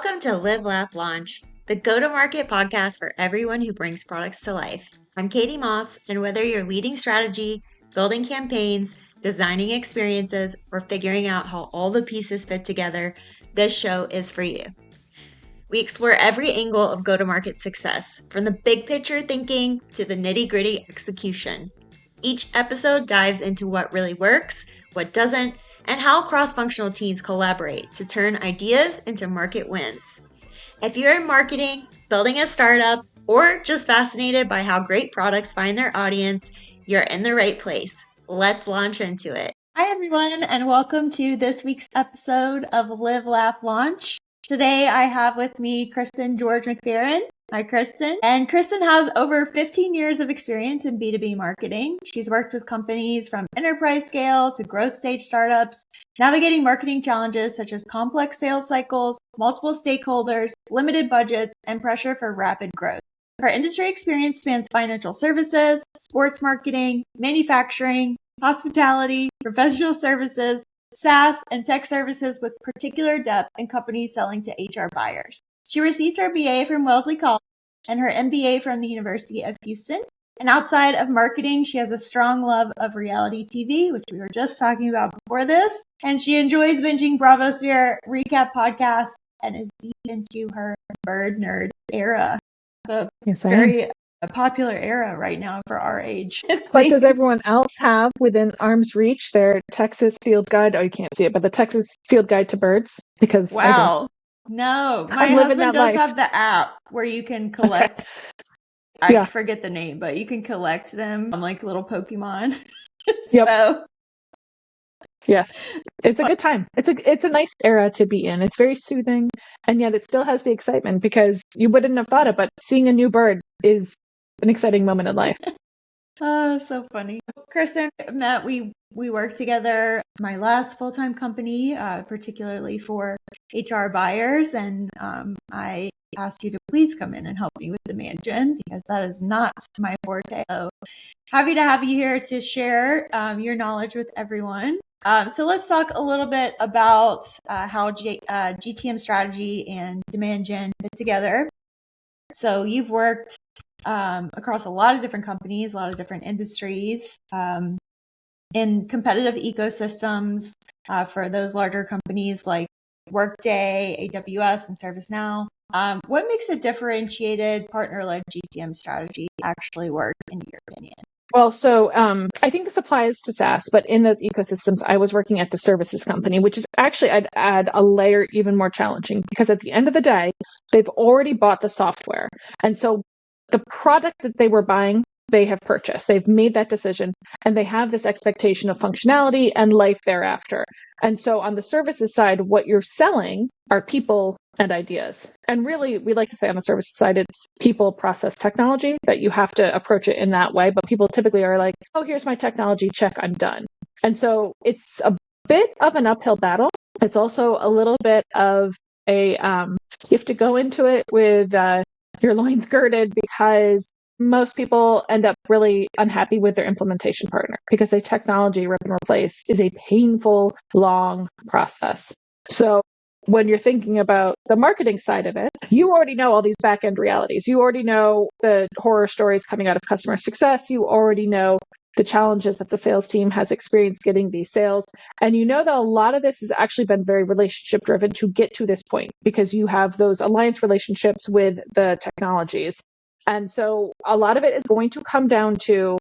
Welcome to Live.Laugh.Launch, the go-to-market podcast for everyone who brings products to life. I'm Katie Moss, and whether you're leading strategy, building campaigns, designing experiences, or figuring out how all the pieces fit together, this show is for you. We explore every angle of go-to-market success, from the big picture thinking to the nitty-gritty execution. Each episode dives into what really works, what doesn't, and how cross-functional teams collaborate to turn ideas into market wins. If you're in marketing, building a startup, or just fascinated by how great products find their audience, you're in the right place. Let's launch into it. Hi, everyone, and welcome to this week's episode of Live.Laugh.Launch. Today, I have with me Christen George-McFerrin. Hi, Christen. And Christen has over 15 years of experience in B2B marketing. She's worked with companies from enterprise scale to growth stage startups, navigating marketing challenges such as complex sales cycles, multiple stakeholders, limited budgets, and pressure for rapid growth. Her industry experience spans financial services, sports marketing, manufacturing, hospitality, professional services, SaaS, and tech services with particular depth in companies selling to HR buyers. She received her BA from Wellesley College and her MBA from the University of Houston. And outside of marketing, she has a strong love of reality TV, which we were just talking about before this. And she enjoys binging Bravosphere recap podcasts and is deep into her bird nerd era. So very popular era right now for our age. But does everyone else have within arm's reach their Texas Field Guide? Oh, you can't see it, but the Texas Field Guide to birds? Because wow. No, my husband does have the app where you can collect. Okay. I forget the name, but you can collect them like little Pokemon. So yes, it's a good time. It's a nice era to be in. It's very soothing, and yet it still has the excitement because you wouldn't have thought it, but seeing a new bird is an exciting moment in life. Oh, so funny. Christen, Matt, we worked together my last full-time company, particularly for HR buyers, and I asked you to please come in and help me with demand gen because that is not my forte. So happy to have you here to share your knowledge with everyone. So let's talk a little bit about how GTM strategy and demand gen fit together. So you've worked across a lot of different companies, a lot of different industries, in competitive ecosystems for those larger companies like Workday, AWS, and ServiceNow. What makes a differentiated partner-led GTM strategy actually work, in your opinion? Well, so I think this applies to SaaS, but in those ecosystems, I was working at the services company, which is actually, I'd add a layer even more challenging because at the end of the day, they've already bought the software. And so the product that they were buying, they have purchased. They've made that decision and they have this expectation of functionality and life thereafter. And so on the services side, what you're selling are people and ideas. And really, we like to say on the services side, it's people, process, technology, that you have to approach it in that way. But people typically are like, oh, here's my technology, check, I'm done. And so it's a bit of an uphill battle. It's also a little bit of a, you have to go into it with your loins girded because most people end up really unhappy with their implementation partner because a technology rip and replace is a painful, long process. So when you're thinking about the marketing side of it, you already know all these back-end realities. You already know the horror stories coming out of customer success. You already know the challenges that the sales team has experienced getting these sales. And you know that a lot of this has actually been very relationship driven to get to this point because you have those alliance relationships with the technologies. And so a lot of it is going to come down to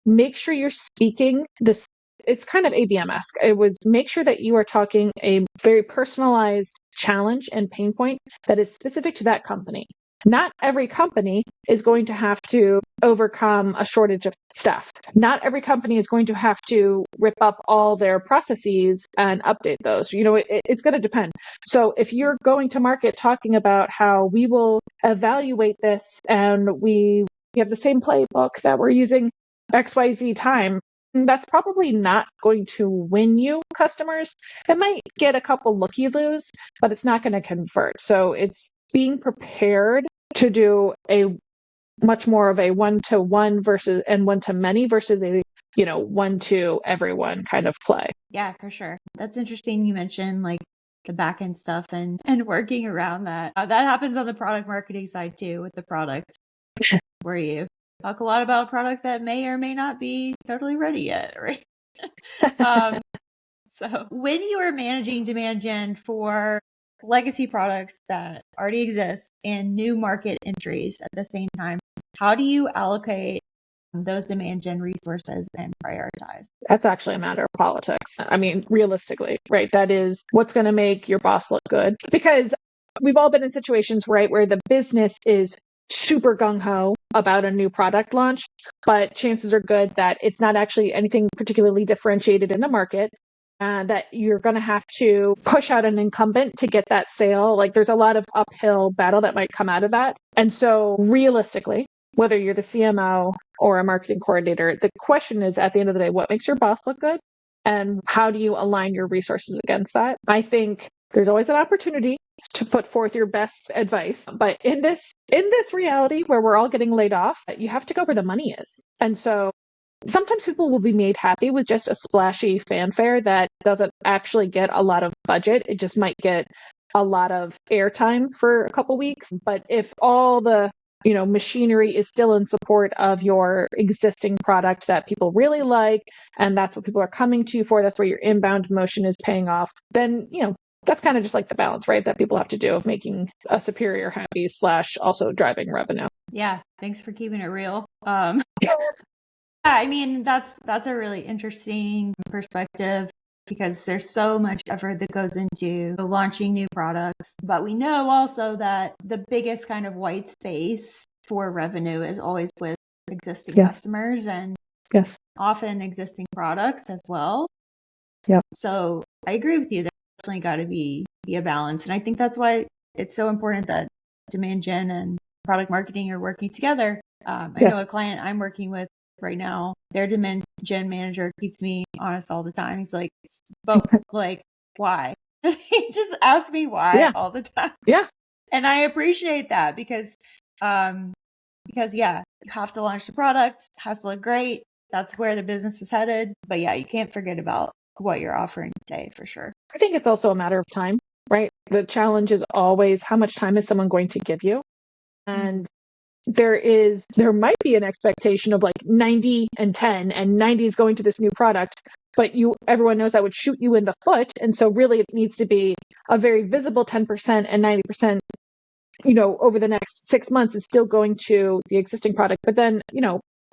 make sure you're speaking this. It's kind of ABM-esque. It was make sure that you are talking a very personalized challenge and pain point that is specific to that company. Not every company is going to have to overcome a shortage of staff. Not every company is going to have to rip up all their processes and update those. You know, it's going to depend. So if you're going to market talking about how we will evaluate this and we have the same playbook that we're using XYZ time, that's probably not going to win you customers. It might get a couple looky-loos, but it's not going to convert. So it's being prepared to do a much more of a one-to-one versus and one-to-many versus a one to everyone kind of play. Yeah, for sure. That's interesting. You mentioned like the back end stuff and working around that. That happens on the product marketing side too with the product, where you talk a lot about a product that may or may not be totally ready yet, right? So when you are managing demand gen for legacy products that already exist and new market entries at the same time, how do you allocate those demand gen resources and prioritize? That's actually a matter of politics. I mean, realistically, right? That is what's going to make your boss look good, because we've all been in situations, right, where the business is super gung-ho about a new product launch, but chances are good that it's not actually anything particularly differentiated in the market. That you're going to have to push out an incumbent to get that sale. Like there's a lot of uphill battle that might come out of that. And so realistically, whether you're the CMO or a marketing coordinator, the question is at the end of the day, what makes your boss look good? And how do you align your resources against that? I think there's always an opportunity to put forth your best advice. But in this reality where we're all getting laid off, you have to go where the money is. And so sometimes people will be made happy with just a splashy fanfare that doesn't actually get a lot of budget. It just might get a lot of airtime for a couple weeks. But if all the machinery is still in support of your existing product that people really like, and that's what people are coming to you for, that's where your inbound motion is paying off, then, that's kind of just like the balance, right, that people have to do of making a superior happy / also driving revenue. Yeah. Thanks for keeping it real. I mean, that's a really interesting perspective because there's so much effort that goes into launching new products. But we know also that the biggest kind of white space for revenue is always with existing customers and often existing products as well. Yep. So I agree with you. There's definitely got to be a balance. And I think that's why it's so important that demand gen and product marketing are working together. I know a client I'm working with right now, their demand gen manager keeps me honest all the time. He's like, but like, why? He just asks me why all the time. Yeah. And I appreciate that because you have to launch the product, it has to look great. That's where the business is headed. But yeah, you can't forget about what you're offering today for sure. I think it's also a matter of time, right? The challenge is always how much time is someone going to give you? And there might be an expectation of like 90 and 10 and 90 is going to this new product, but everyone knows that would shoot you in the foot. And so really it needs to be a very visible 10% and 90%, over the next 6 months is still going to the existing product. But then,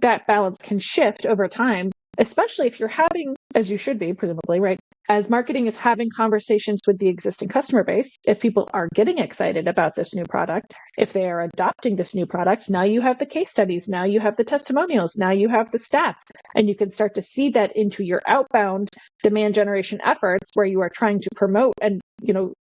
that balance can shift over time, especially if you're having, as you should be, presumably, right? As marketing is having conversations with the existing customer base, if people are getting excited about this new product, if they are adopting this new product, now you have the case studies, now you have the testimonials, now you have the stats, and you can start to see that into your outbound demand generation efforts where you are trying to promote and,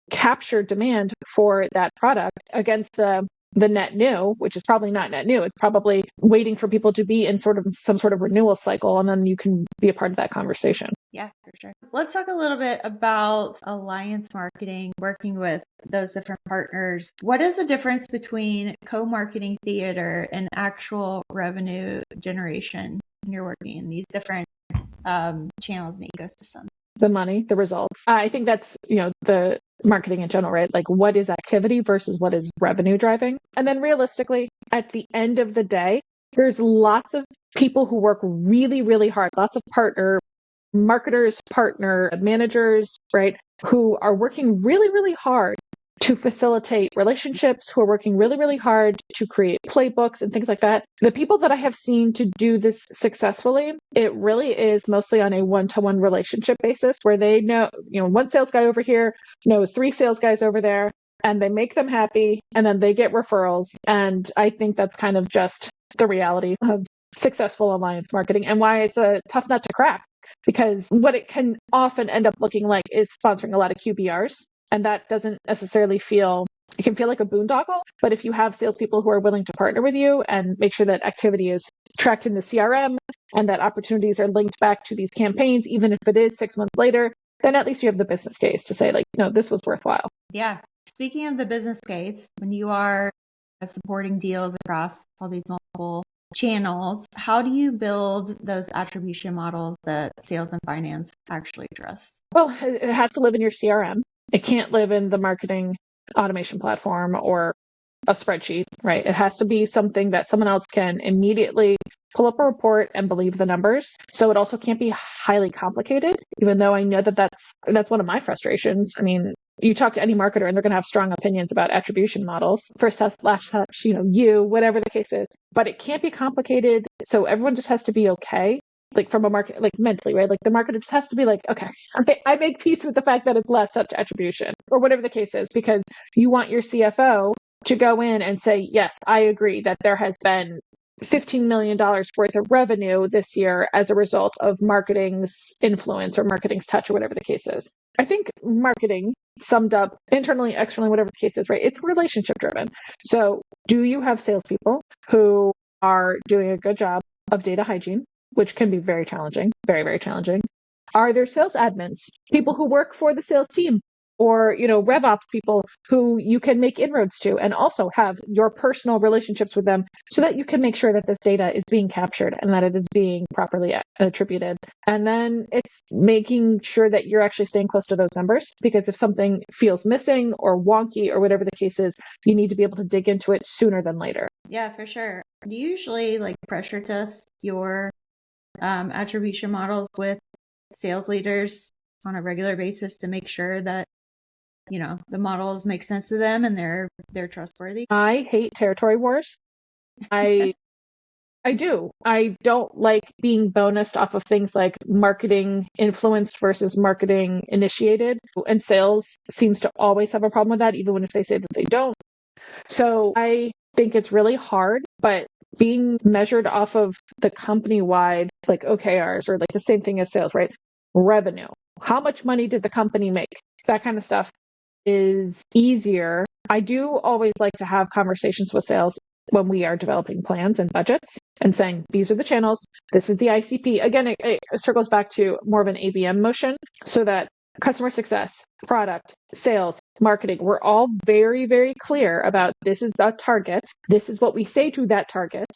capture demand for that product against the net new, which is probably not net new. It's probably waiting for people to be in some sort of renewal cycle, and then you can be a part of that conversation. Yeah, for sure. Let's talk a little bit about alliance marketing, working with those different partners. What is the difference between co-marketing theater and actual revenue generation when you're working in these different channels in the ecosystem? The money, the results. I think that's, the marketing in general, right? Like what is activity versus what is revenue driving? And then realistically, at the end of the day, there's lots of people who work really, really hard, lots of marketers, partner managers, right? Who are working really, really hard to facilitate relationships, who are working really, really hard to create playbooks and things like that. The people that I have seen to do this successfully, it really is mostly on a one-to-one relationship basis where they know, one sales guy over here knows 3 sales guys over there, and they make them happy, and then they get referrals. And I think that's kind of just the reality of successful alliance marketing and why it's a tough nut to crack. Because what it can often end up looking like is sponsoring a lot of QBRs. And that doesn't necessarily it can feel like a boondoggle. But if you have salespeople who are willing to partner with you and make sure that activity is tracked in the CRM and that opportunities are linked back to these campaigns, even if it is 6 months later, then at least you have the business case to say, like, this was worthwhile. Yeah. Speaking of the business case, when you are supporting deals across all these multiple channels, how do you build those attribution models that sales and finance actually trust? Well, it has to live in your CRM. It can't live in the marketing automation platform or a spreadsheet, right? It has to be something that someone else can immediately pull up a report and believe the numbers. So it also can't be highly complicated, even though I know that that's one of my frustrations. I mean, you talk to any marketer and they're going to have strong opinions about attribution models, first touch, last touch, whatever the case is, but it can't be complicated. So everyone just has to be okay. Like from a market, like mentally, right? Like the marketer just has to be like, okay, I make peace with the fact that it's last touch attribution or whatever the case is, because you want your CFO to go in and say, yes, I agree that there has been $15 million worth of revenue this year as a result of marketing's influence or marketing's touch or whatever the case is. I think marketing summed up internally, externally, whatever the case is, right? It's relationship driven. So do you have salespeople who are doing a good job of data hygiene, which can be very challenging, very, very challenging? Are there sales admins, people who work for the sales team, or rev ops people who you can make inroads to and also have your personal relationships with them so that you can make sure that this data is being captured and that it is being properly attributed? And then it's making sure that you're actually staying close to those numbers, because if something feels missing or wonky or whatever the case is, you need to be able to dig into it sooner than later. Yeah, for sure. Do you usually pressure test your attribution models with sales leaders on a regular basis to make sure that the models make sense to them and they're trustworthy? I hate territory wars. I do. I don't like being bonused off of things like marketing influenced versus marketing initiated. And sales seems to always have a problem with that, even if they say that they don't. So I think it's really hard, but being measured off of the company-wide OKRs, or the same thing as sales, right? Revenue. How much money did the company make? That kind of stuff is easier. I do always like to have conversations with sales when we are developing plans and budgets and saying, these are the channels, this is the ICP. Again, it circles back to more of an ABM motion, so that customer success, product, sales, marketing, we're all very, very clear about this is the target, this is what we say to that target,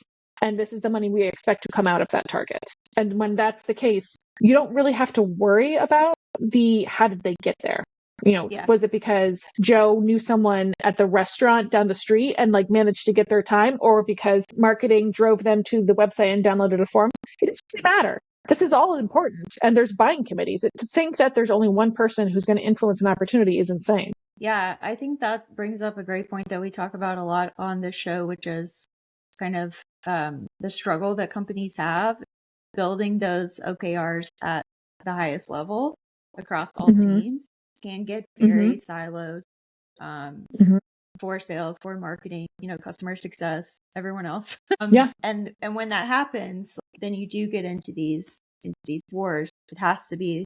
and this is the money we expect to come out of that target. And when that's the case, you don't really have to worry about how did they get there? Was it because Joe knew someone at the restaurant down the street and managed to get their time, or because marketing drove them to the website and downloaded a form? It doesn't really matter. This is all important. And there's buying committees. To think that there's only one person who's going to influence an opportunity is insane. Yeah, I think that brings up a great point that we talk about a lot on this show, which is kind of the struggle that companies have building those OKRs at the highest level across all teams. Can get very siloed for sales, for marketing, customer success, everyone else. And when that happens, then you do get into these wars. It has to be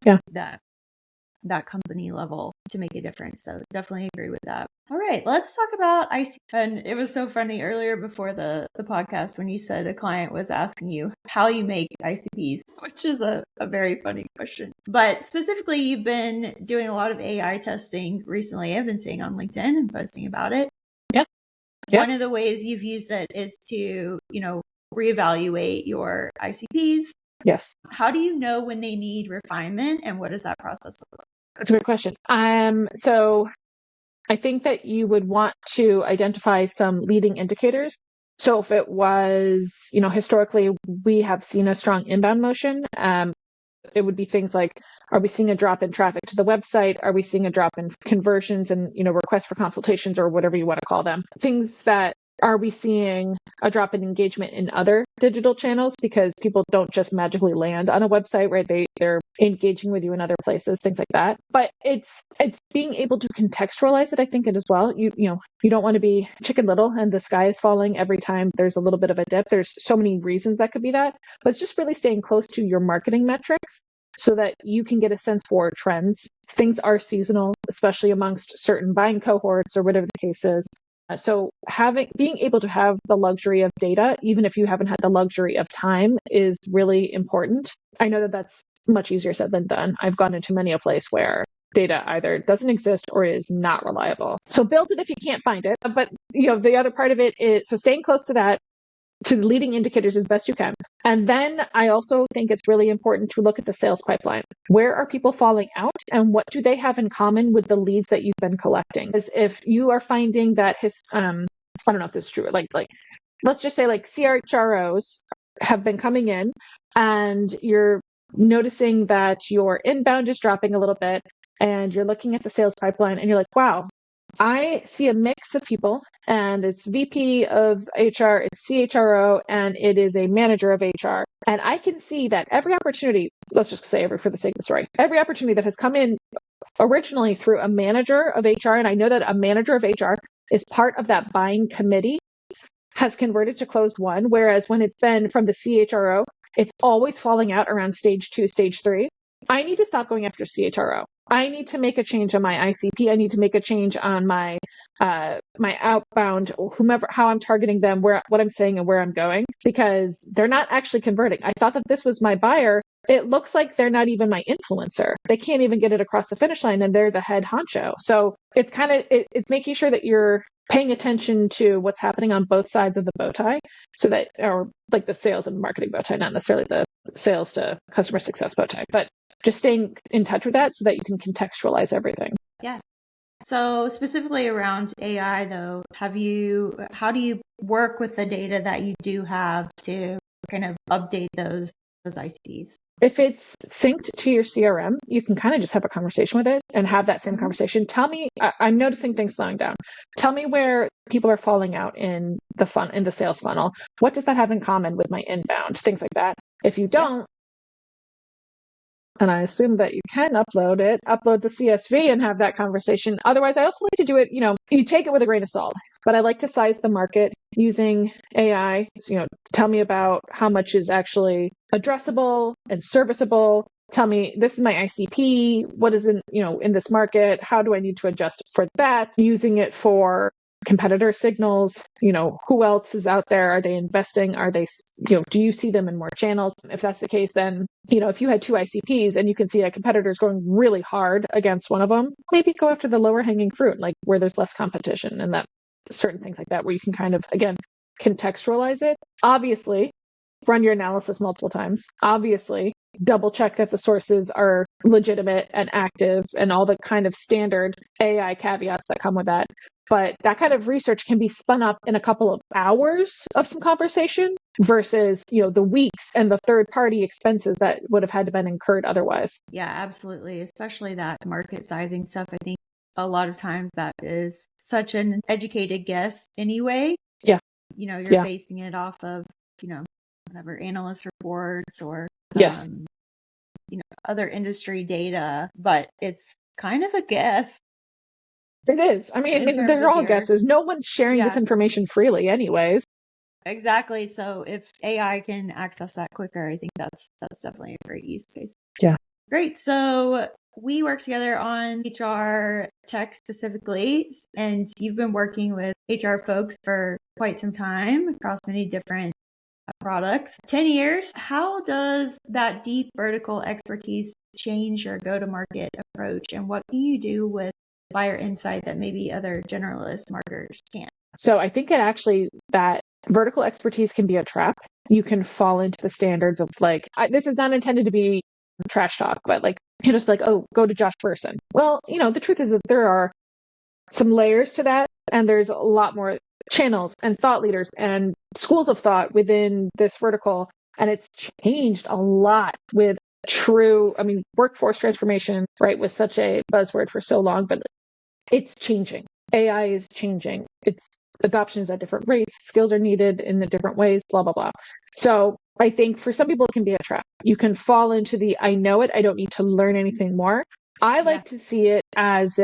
that company level to make a difference. So definitely agree with that. All right, let's talk about ICP. And it was so funny earlier before the podcast when you said a client was asking you how you make ICPs, which is a very funny question. But specifically, you've been doing a lot of AI testing recently. I've been seeing on LinkedIn and posting about it. Yeah. One of the ways you've used it is to, reevaluate your ICPs. Yes. How do you know when they need refinement, and what does that process look like? That's a good question. So I think that you would want to identify some leading indicators. So if it was, historically, we have seen a strong inbound motion. It would be things like, are we seeing a drop in traffic to the website? Are we seeing a drop in conversions and, requests for consultations, or whatever you want to call them? Things that, are we seeing a drop in engagement in other digital channels, because people don't just magically land on a website, right? They're engaging with you in other places, things like that. But it's being able to contextualize it, I think, as well. You don't want to be Chicken Little and the sky is falling every time there's a little bit of a dip. There's so many reasons that could be that, but it's just really staying close to your marketing metrics so that you can get a sense for trends. Things are seasonal, especially amongst certain buying cohorts or whatever the case is. So being able to have the luxury of data, even if you haven't had the luxury of time, is really important. I know that that's much easier said than done. I've gone into many a place where data either doesn't exist or is not reliable. So build it if you can't find it. But the other part of it is, so staying close to that, to the leading indicators as best you can. And then I also think it's really important to look at the sales pipeline. Where are people falling out and what do they have in common with the leads that you've been collecting? Because if you are finding that I don't know if this is true, like let's just say like CHROs have been coming in and you're noticing that your inbound is dropping a little bit and you're looking at the sales pipeline and you're like, wow, I see a mix of people and it's VP of HR, it's CHRO, and it is a manager of HR. And I can see that every opportunity, let's just say for the sake of the story, every opportunity that has come in originally through a manager of HR, and I know that a manager of HR is part of that buying committee, has converted to closed won, whereas when it's been from the CHRO, it's always falling out around stage 2, stage 3. I need to stop going after CHRO. I need to make a change on my ICP. I need to make a change on my my outbound, whomever, how I'm targeting them, what I'm saying and where I'm going, because they're not actually converting. I thought that this was my buyer. It looks like they're not even my influencer. They can't even get it across the finish line and they're the head honcho. So it's kind of, it's making sure that you're paying attention to what's happening on both sides of the bow tie, so that, or like the sales and marketing bow tie, not necessarily the sales to customer success bow tie, but just staying in touch with that so that you can contextualize everything. Yeah. So specifically around AI though, how do you work with the data that you do have to kind of update those ICPs? If it's synced to your CRM, you can kind of just have a conversation with it and have that same conversation. Tell me, I'm noticing things slowing down. Tell me where people are falling out in the sales funnel. What does that have in common with my inbound? Things like that. If you don't, and I assume that you can upload the CSV and have that conversation. Otherwise, I also like to do it, you take it with a grain of salt, but I like to size the market using AI. So, tell me about how much is actually addressable and serviceable. Tell me, this is my ICP. What is in this market? How do I need to adjust for that? Using it for competitor signals, who else is out there? Are they investing? Are they, do you see them in more channels? If that's the case, then, if you had 2 ICPs and you can see a competitor is going really hard against one of them, maybe go after the lower hanging fruit, like where there's less competition and that certain things like that, where you can kind of, again, contextualize it. Obviously, run your analysis multiple times. Obviously, double check that the sources are legitimate and active and all the kind of standard AI caveats that come with that. But that kind of research can be spun up in a couple of hours of some conversation versus, the weeks and the third-party expenses that would have had to been incurred otherwise. Yeah, absolutely. Especially that market sizing stuff. I think a lot of times that is such an educated guess anyway. Yeah. You're basing it off of, whatever analyst reports or, yes, other industry data, but it's kind of a guess. It is. I mean, they're all guesses. No one's sharing this information freely anyways. Exactly. So if AI can access that quicker, I think that's definitely a great use case. Yeah. Great. So we work together on HR tech specifically, and you've been working with HR folks for quite some time across many different products. 10 years. How does that deep vertical expertise change your go-to-market approach, and what can you do with buyer insight that maybe other generalist marketers can't? So I think that vertical expertise can be a trap. You can fall into the standards of this is not intended to be trash talk, but just oh, go to Josh Person. Well, the truth is that there are some layers to that, and there's a lot more channels and thought leaders and schools of thought within this vertical. And it's changed a lot with workforce transformation, right, was such a buzzword for so long, but it's changing. AI is changing. Its adoption is at different rates. Skills are needed in the different ways, blah, blah, blah. So I think for some people, it can be a trap. You can fall into the, I know it, I don't need to learn anything more. I like to see it as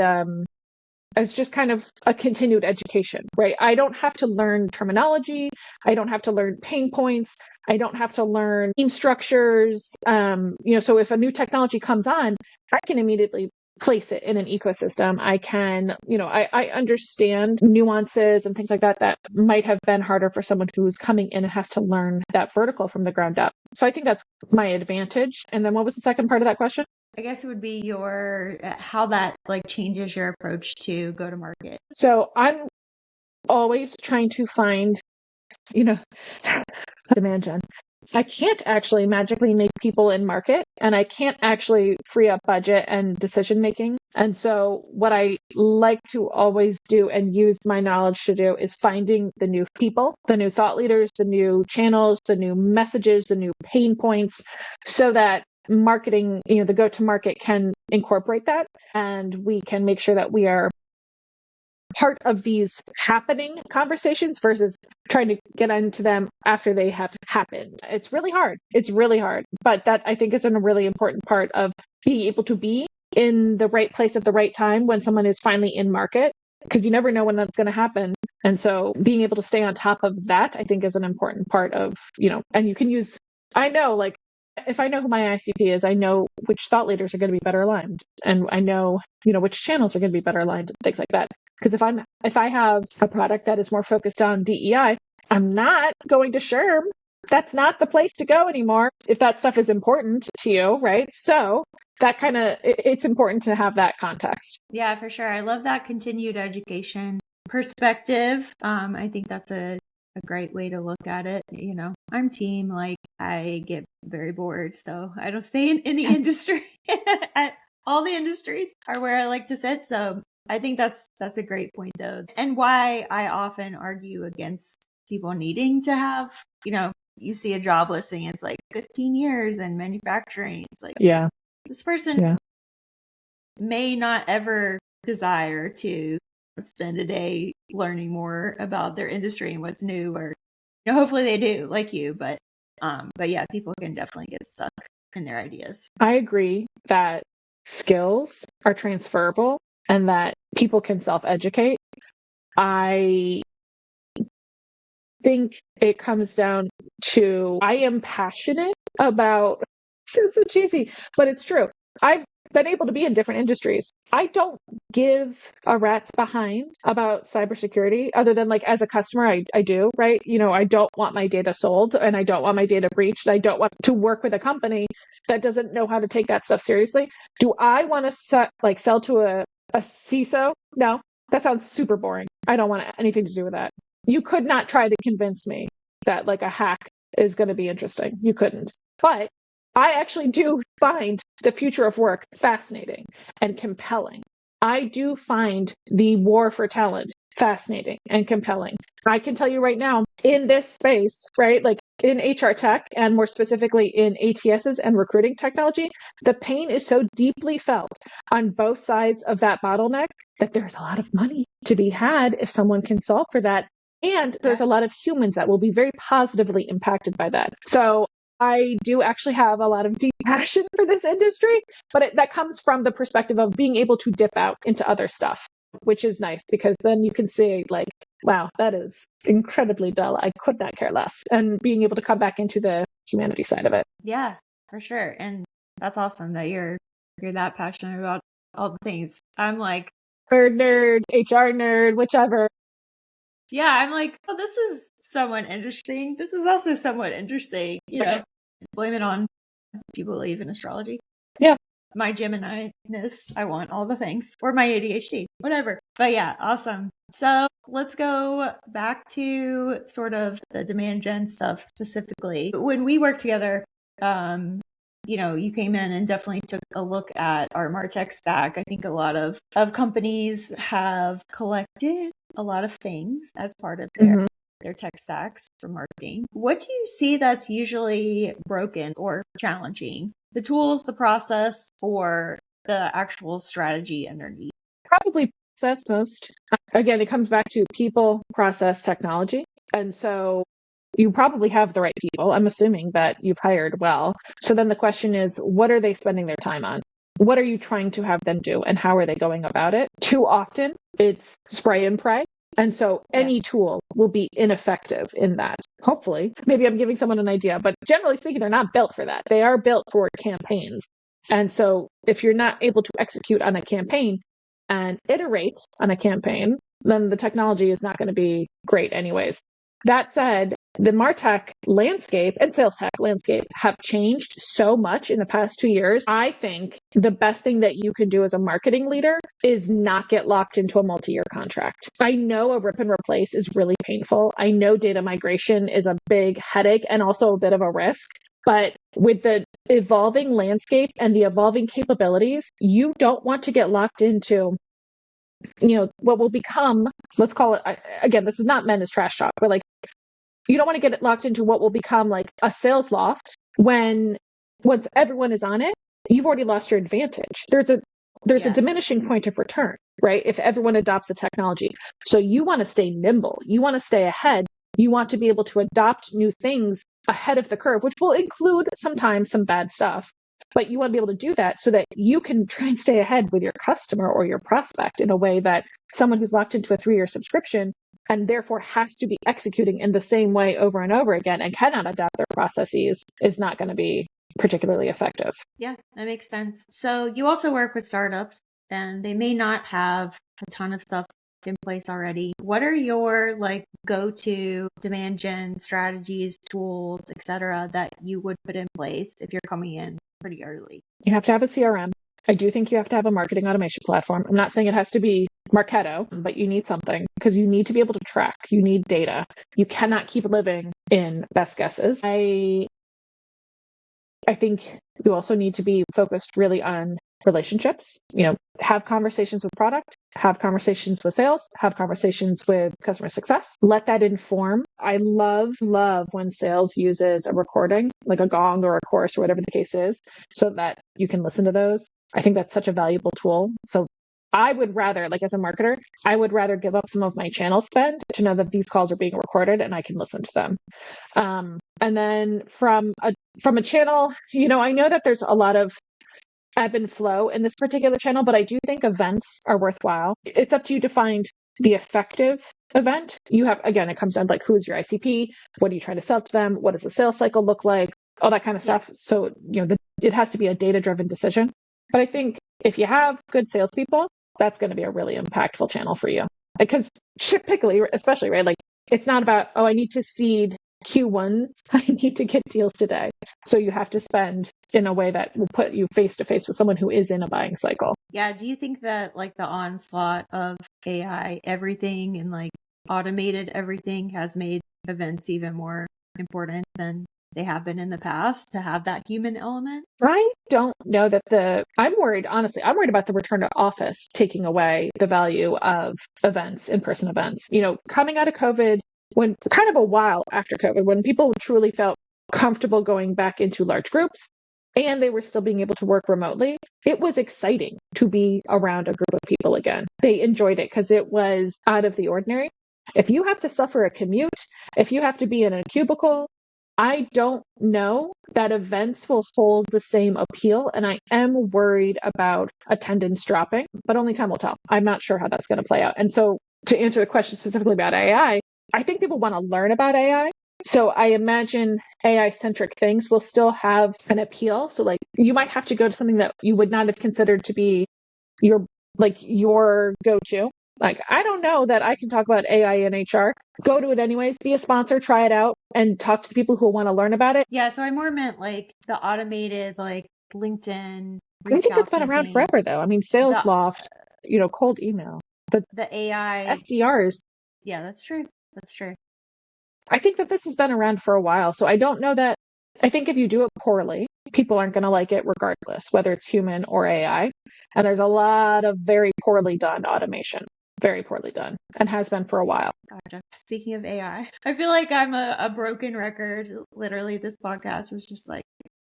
just kind of a continued education, right? I don't have to learn terminology. I don't have to learn pain points. I don't have to learn team structures. So if a new technology comes on, I can immediately place it in an ecosystem. I can, I understand nuances and things like that that might have been harder for someone who's coming in and has to learn that vertical from the ground up. So I think that's my advantage. And then what was the second part of that question? I guess it would be how that changes your approach to go to market. So I'm always trying to find, demand gen. I can't actually magically make people in market, and I can't actually free up budget and decision making. And so what I like to always do and use my knowledge to do is finding the new people, the new thought leaders, the new channels, the new messages, the new pain points, so that marketing, the go-to-market can incorporate that, and we can make sure that we are part of these happening conversations versus trying to get into them after they have happened. It's really hard. But that, I think, is a really important part of being able to be in the right place at the right time when someone is finally in market, because you never know when that's going to happen. And so being able to stay on top of that, I think, is an important part of, and you can use, I know, like, if I know who my ICP is, I know which thought leaders are going to be better aligned, and I know, which channels are going to be better aligned, things like that. Because if I have a product that is more focused on DEI, I'm not going to SHRM. That's not the place to go anymore if that stuff is important to you, right? So that it's important to have that context. Yeah, for sure. I love that continued education perspective. I think that's a great way to look at it. I'm team, like, I get very bored, so I don't stay in any industry. All the industries are where I like to sit. So I think that's a great point, though. And why I often argue against people needing to have, you see a job listing, it's like 15 years in manufacturing. It's like, yeah, this person may not ever desire to spend a day learning more about their industry and what's new, or hopefully they do, like you, but yeah, people can definitely get stuck in their ideas. I agree that skills are transferable and that people can self-educate. I think it comes down to, I am passionate about, it's so cheesy, but it's true. I've been able to be in different industries. I don't give a rat's behind about cybersecurity, other than, like, as a customer, I do, right? I don't want my data sold, and I don't want my data breached. I don't want to work with a company that doesn't know how to take that stuff seriously. Do I want to sell to a CISO? No, that sounds super boring. I don't want anything to do with that. You could not try to convince me that, like, a hack is going to be interesting. You couldn't. But I actually do find the future of work fascinating and compelling. I do find the war for talent fascinating and compelling. I can tell you right now, in this space, right, like in HR tech, and more specifically in ATSs and recruiting technology, the pain is so deeply felt on both sides of that bottleneck that there's a lot of money to be had if someone can solve for that. And there's a lot of humans that will be very positively impacted by that. So I do actually have a lot of deep passion for this industry, but that comes from the perspective of being able to dip out into other stuff, which is nice, because then you can see, like, wow, that is incredibly dull. I could not care less. And being able to come back into the humanity side of it. Yeah, for sure. And that's awesome that you're that passionate about all the things. I'm like, nerd, HR nerd, whichever. Yeah, I'm like, oh, this is somewhat interesting. This is also somewhat interesting. Blame it on, if you believe in astrology. Yeah. My Gemini-ness, I want all the things. Or my ADHD, whatever. But yeah, awesome. So let's go back to sort of the demand gen stuff specifically. When we worked together, you came in and definitely took a look at our MarTech stack. I think a lot of companies have collected a lot of things as part of their tech stacks for marketing. What do you see that's usually broken or challenging? The tools, the process, or the actual strategy underneath? Probably process most. Again, it comes back to people, process, technology. And so you probably have the right people. I'm assuming that you've hired well. So then the question is, what are they spending their time on? What are you trying to have them do, and how are they going about it? Too often, it's spray and pray. And so any tool will be ineffective in that. Hopefully, maybe I'm giving someone an idea, but generally speaking, they're not built for that. They are built for campaigns. And so if you're not able to execute on a campaign and iterate on a campaign, then the technology is not going to be great anyways. That said, the MarTech landscape and sales tech landscape have changed so much in the past 2 years. I think the best thing that you can do as a marketing leader is not get locked into a multi-year contract. I know a rip and replace is really painful. I know data migration is a big headache and also a bit of a risk. But with the evolving landscape and the evolving capabilities, you don't want to get locked into, what will become, let's call it, again, this is not meant as trash talk, but like, you don't want to get it locked into what will become like a sales loft when once everyone is on it, you've already lost your advantage. There's a diminishing point of return, right? If everyone adopts a technology. So you want to stay nimble. You want to stay ahead. You want to be able to adopt new things ahead of the curve, which will include sometimes some bad stuff. But you want to be able to do that so that you can try and stay ahead with your customer or your prospect in a way that someone who's locked into a 3-year subscription and therefore has to be executing in the same way over and over again and cannot adapt their processes is not going to be particularly effective. Yeah, that makes sense. So you also work with startups and they may not have a ton of stuff in place already. What are your go-to demand gen strategies, tools, etc., that you would put in place if you're coming in pretty early? You have to have a CRM. I do think you have to have a marketing automation platform. I'm not saying it has to be Marketo, but you need something because you need to be able to track. You need data. You cannot keep living in best guesses. I think you also need to be focused really on relationships, have conversations with product, have conversations with sales, have conversations with customer success. Let that inform. I love when sales uses a recording, like a gong or a course or whatever the case is, so that you can listen to those. I think that's such a valuable tool. So I would rather, as a marketer, I would rather give up some of my channel spend to know that these calls are being recorded and I can listen to them. And then from a channel, I know that there's a lot of ebb and flow in this particular channel, but I do think events are worthwhile. It's up to you to find the effective event. You have, again, it comes down to who's your ICP? What are you trying to sell to them? What does the sales cycle look like? All that kind of stuff. So, it has to be a data-driven decision. But I think if you have good salespeople, that's going to be a really impactful channel for you. Because typically, especially, right, it's not about, I need to seed Q1, I need to get deals today. So you have to spend in a way that will put you face to face with someone who is in a buying cycle. Yeah. Do you think that the onslaught of AI, everything and automated everything has made events even more important than they have been in the past to have that human element? I don't know that I'm worried about the return to office taking away the value of events, in-person events. Coming out of COVID, when kind of a while after COVID, when people truly felt comfortable going back into large groups and they were still being able to work remotely, it was exciting to be around a group of people again. They enjoyed it because it was out of the ordinary. If you have to suffer a commute, if you have to be in a cubicle, I don't know that events will hold the same appeal, and I am worried about attendance dropping, but only time will tell. I'm not sure how that's going to play out. And so to answer the question specifically about AI, I think people want to learn about AI. So I imagine AI-centric things will still have an appeal. So you might have to go to something that you would not have considered to be your go-to. I don't know that I can talk about AI in HR. Go to it anyways, be a sponsor, try it out, and talk to the people who want to learn about it. Yeah, so I more meant the automated LinkedIn. I think it's been around forever though. I mean, Sales Loft, cold email. The AI SDRs. Yeah, that's true. That's true. I think that this has been around for a while. So I don't know that. I think if you do it poorly, people aren't going to like it regardless, whether it's human or AI. And there's a lot of very poorly done automation. Very poorly done, and has been for a while. Gotcha. Speaking of AI, I feel like I'm a broken record. Literally, this podcast is just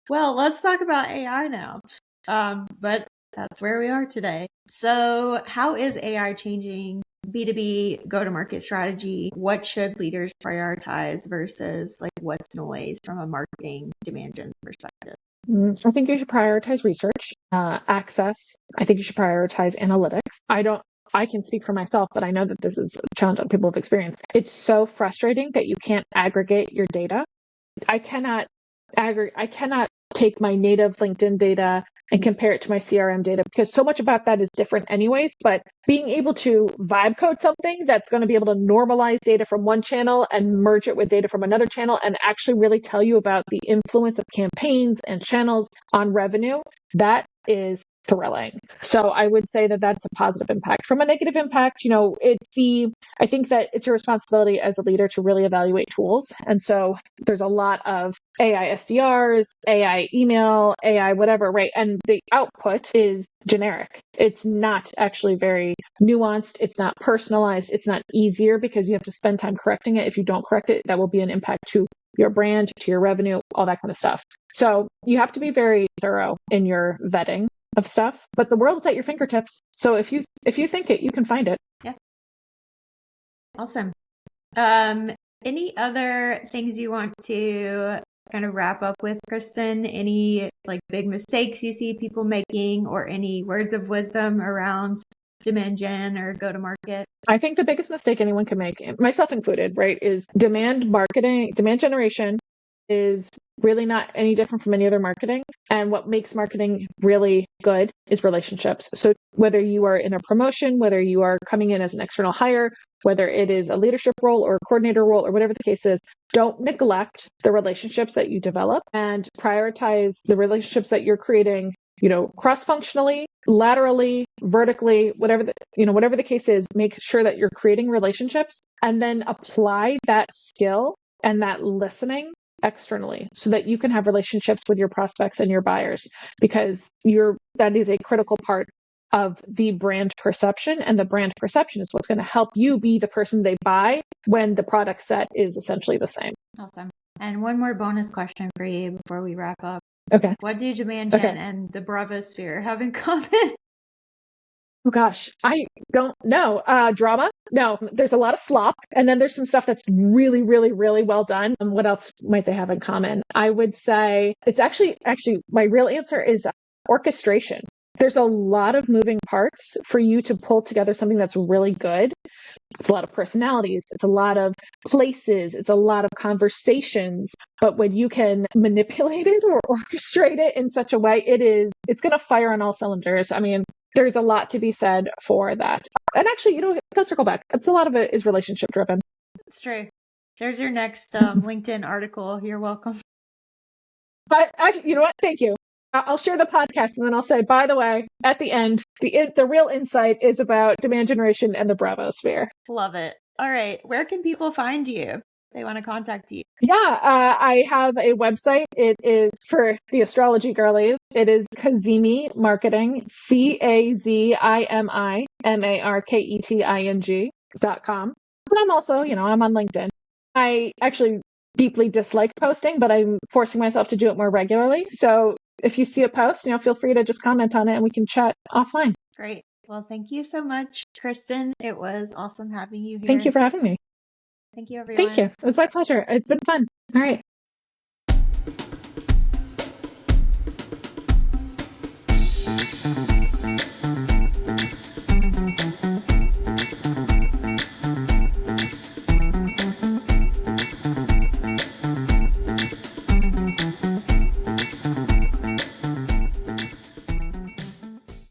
well, let's talk about AI now. But that's where we are today. So how is AI changing B2B go-to-market strategy? What should leaders prioritize versus what's noise from a marketing demand gen perspective? I think you should prioritize research, access. I think you should prioritize analytics. I can speak for myself, but I know that this is a challenge that people have experienced. It's so frustrating that you can't aggregate your data. I cannot take my native LinkedIn data and compare it to my CRM data, because so much about that is different anyways. But being able to vibe code something that's going to be able to normalize data from one channel and merge it with data from another channel and actually really tell you about the influence of campaigns and channels on revenue, that is thrilling. So I would say that that's a positive impact. From a negative impact, I think that it's your responsibility as a leader to really evaluate tools. And so there's a lot of AI SDRs, AI email, AI whatever, right? And the output is generic. It's not actually very nuanced. It's not personalized. It's not easier because you have to spend time correcting it. If you don't correct it, that will be an impact to your brand, to your revenue, all that kind of stuff. So you have to be very thorough in your vetting of stuff, but the world is at your fingertips. So if you think it, you can find it. Yeah. Awesome. Any other things you want to kind of wrap up with, Christen? Any like big mistakes you see people making, or any words of wisdom around demand gen or go to market? I think the biggest mistake anyone can make, myself included, right, is demand generation is really not any different from any other marketing. And what makes marketing really good is relationships. So whether you are in a promotion, whether you are coming in as an external hire, whether it is a leadership role or a coordinator role or whatever the case is, don't neglect the relationships that you develop and prioritize the relationships that you're creating, cross-functionally, laterally, vertically, whatever the case is. Make sure that you're creating relationships and then apply that skill and that listening externally so that you can have relationships with your prospects and your buyers, because that is a critical part of the brand perception, and the brand perception is what's going to help you be the person they buy when the product set is essentially the same. Awesome. And one more bonus question for you before we wrap up. Okay. What do demand gen and the Bravosphere have in common? Oh gosh, I don't know. Drama? No, there's a lot of slop. And then there's some stuff that's really, really, really well done. What else might they have in common? I would say it's actually my real answer is orchestration. There's a lot of moving parts for you to pull together something that's really good. It's a lot of personalities. It's a lot of places. It's a lot of conversations. But when you can manipulate it or orchestrate it in such a way, it's going to fire on all cylinders. I mean, there's a lot to be said for that. And actually, let's circle back. It's a lot of it is relationship driven. It's true. There's your next LinkedIn article. You're welcome. But you know what? Thank you. I'll share the podcast and then I'll say, by the way, at the end, the real insight is about demand generation and the Bravosphere. Love it. All right. Where can people find you? They want to contact you. Yeah, I have a website. It is for the astrology girlies. It is Cazimi Marketing, CAZIMIMARKETING.com. But I'm also, I'm on LinkedIn. I actually deeply dislike posting, but I'm forcing myself to do it more regularly. So if you see a post, feel free to just comment on it and we can chat offline. Great. Well, thank you so much, Christen. It was awesome having you here. Thank you for having me. Thank you, everyone. Thank you. It was my pleasure. It's been fun. All right.